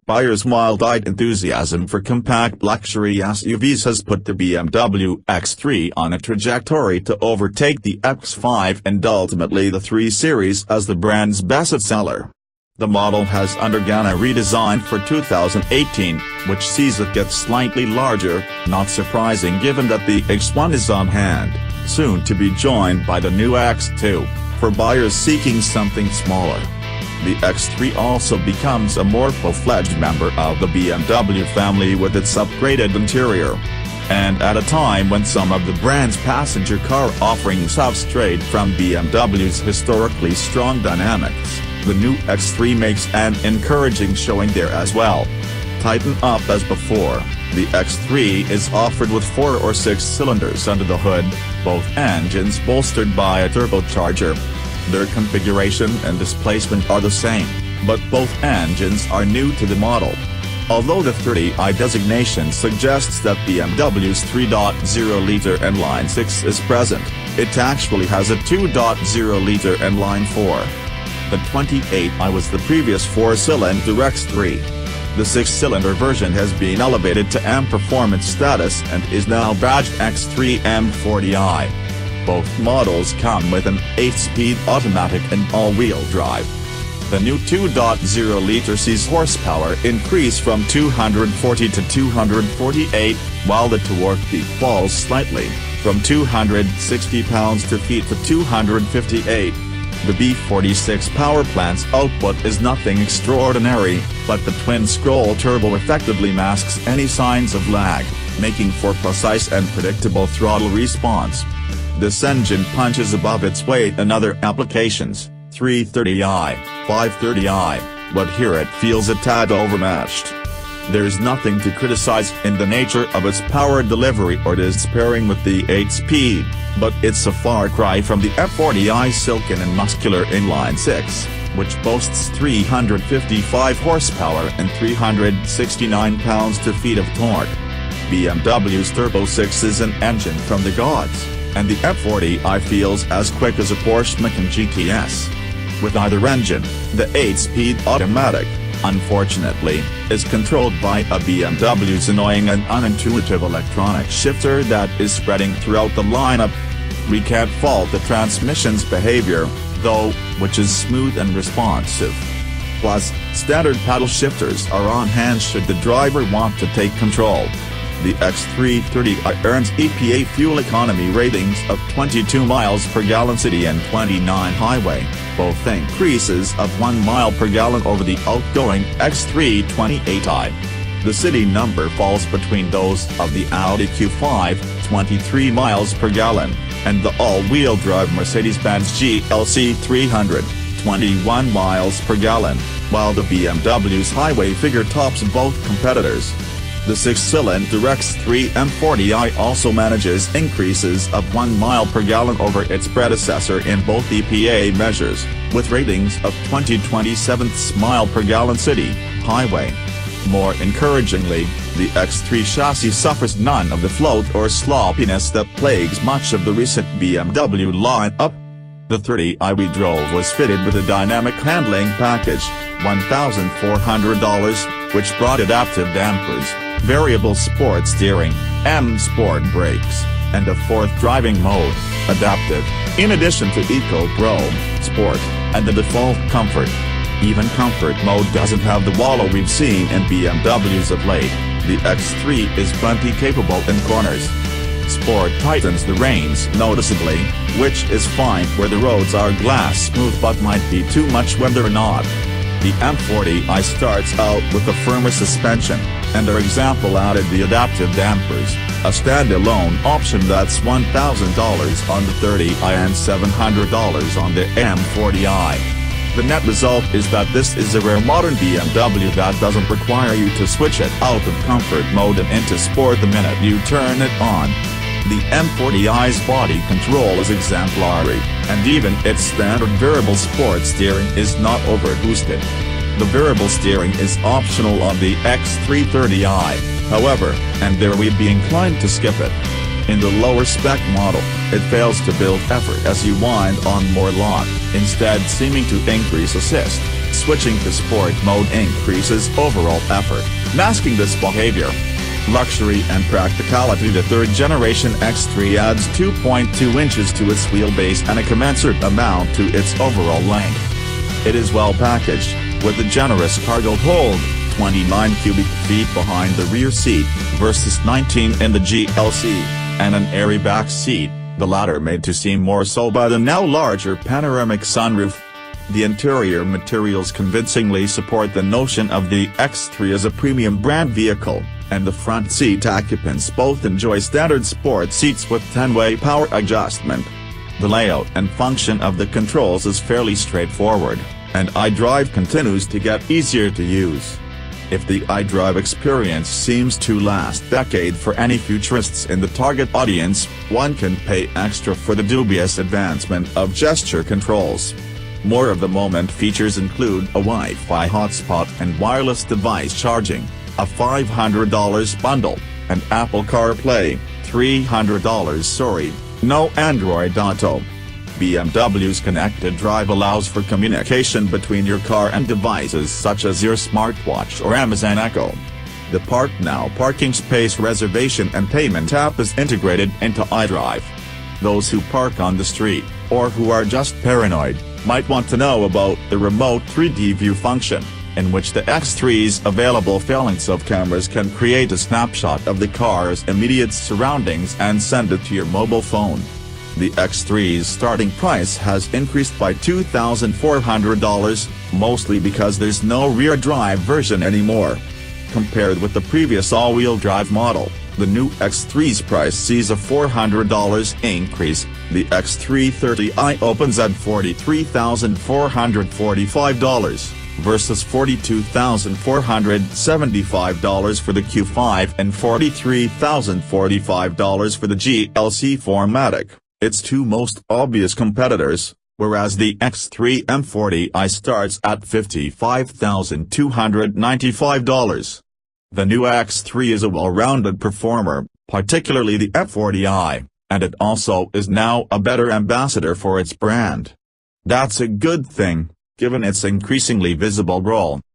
Buyers' mild-eyed enthusiasm for compact luxury SUVs has put the BMW X3 on a trajectory to overtake the X5 and ultimately the 3 Series as the brand's best-seller. The model has undergone a redesign for 2018, which sees it get slightly larger, not surprising given that the X1 is on hand, soon to be joined by the new X2, for buyers seeking something smaller. The X3 also becomes a more full-fledged member of the BMW family with its upgraded interior. And at a time when some of the brand's passenger car offerings have strayed from BMW's historically strong dynamics, the new X3 makes an encouraging showing there as well. Tighten up as before, the X3 is offered with 4 or 6 cylinders under the hood, both engines bolstered by a turbocharger. Their configuration and displacement are the same, but both engines are new to the model. Although the 30i designation suggests that BMW's 3.0-liter inline-6 is present, it actually has a 2.0-liter inline-4. The 28i was the previous 4-cylinder X3. The 6-cylinder version has been elevated to M Performance status and is now badged X3 M40i. Both models come with an 8-speed automatic and all-wheel drive. The new 2.0-liter sees horsepower increase from 240 to 248, while the torque peak falls slightly, from 260 pounds-feet to 258. The B46 power plant's output is nothing extraordinary, but the twin-scroll turbo effectively masks any signs of lag, making for precise and predictable throttle response. This engine punches above its weight in other applications, 330i, 530i, but here it feels a tad overmatched. There's nothing to criticize in the nature of its power delivery or its pairing with the 8-speed, but it's a far cry from the M40i's silken and muscular inline-6, which boasts 355 horsepower and 369 pounds-feet of torque. BMW's Turbo 6 is an engine from the gods, and the M40i feels as quick as a Porsche Macan GTS. With either engine, the 8-speed automatic, unfortunately, is controlled by a BMW's annoying and unintuitive electronic shifter that is spreading throughout the lineup. We can't fault the transmission's behavior, though, which is smooth and responsive. Plus, standard paddle shifters are on hand should the driver want to take control. The X330i earns EPA fuel economy ratings of 22 miles per gallon city and 29 highway, both increases of 1 mile per gallon over the outgoing X328i. The city number falls between those of the Audi Q5, 23 miles per gallon, and the all-wheel drive Mercedes-Benz GLC 300, 21 miles per gallon, while the BMW's highway figure tops both competitors. The 6-cylinder X3 M40i also manages increases of 1 mile per gallon over its predecessor in both EPA measures, with ratings of 20/27 mile per gallon city, highway. More encouragingly, the X3 chassis suffers none of the float or sloppiness that plagues much of the recent BMW lineup. The 30i we drove was fitted with a dynamic handling package, $1,400, which brought adaptive dampers, variable sport steering, M-Sport brakes, and a 4th driving mode, adaptive, in addition to Eco Pro, Sport, and the default Comfort. Even Comfort mode doesn't have the wallow we've seen in BMWs of late. The X3 is plenty capable in corners. Sport tightens the reins noticeably, which is fine where the roads are glass smooth but might be too much when they're not. The M40i starts out with a firmer suspension, and our example added the adaptive dampers, a standalone option that's $1,000 on the 30i and $700 on the M40i. The net result is that this is a rare modern BMW that doesn't require you to switch it out of comfort mode and into sport the minute you turn it on. The M40i's body control is exemplary, and even its standard variable sport steering is not overboosted. The variable steering is optional on the X330i, however, and there we'd be inclined to skip it. In the lower spec model, it fails to build effort as you wind on more lock, instead seeming to increase assist, switching to sport mode increases overall effort, masking this behavior. Luxury and practicality. The third-generation X3 adds 2.2 inches to its wheelbase and a commensurate amount to its overall length. It is well packaged, with a generous cargo hold, 29 cubic feet behind the rear seat, versus 19 in the GLC, and an airy back seat, the latter made to seem more so by the now larger panoramic sunroof. The interior materials convincingly support the notion of the X3 as a premium brand vehicle, and the front seat occupants both enjoy standard sport seats with 10-way power adjustment. The layout and function of the controls is fairly straightforward, and iDrive continues to get easier to use. If the iDrive experience seems to last a decade for any futurists in the target audience, one can pay extra for the dubious advancement of gesture controls. More of the moment features include a Wi-Fi hotspot and wireless device charging, a $500 bundle, and Apple CarPlay, $300. No Android Auto. BMW's Connected Drive allows for communication between your car and devices such as your smartwatch or Amazon Echo. The Park Now parking space reservation and payment app is integrated into iDrive. Those who park on the street, or who are just paranoid, might want to know about the remote 3D view function, in which the X3's available phalanx of cameras can create a snapshot of the car's immediate surroundings and send it to your mobile phone. The X3's starting price has increased by $2,400, mostly because there's no rear drive version anymore. Compared with the previous all-wheel drive model, the new X3's price sees a $400 increase. The X330i opens at $43,445. Versus $42,475 for the Q5 and $43,045 for the GLC 4MATIC, its two most obvious competitors, whereas the X3 M40i starts at $55,295. The new X3 is a well-rounded performer, particularly the M40i, and it also is now a better ambassador for its brand. That's a good thing, given its increasingly visible role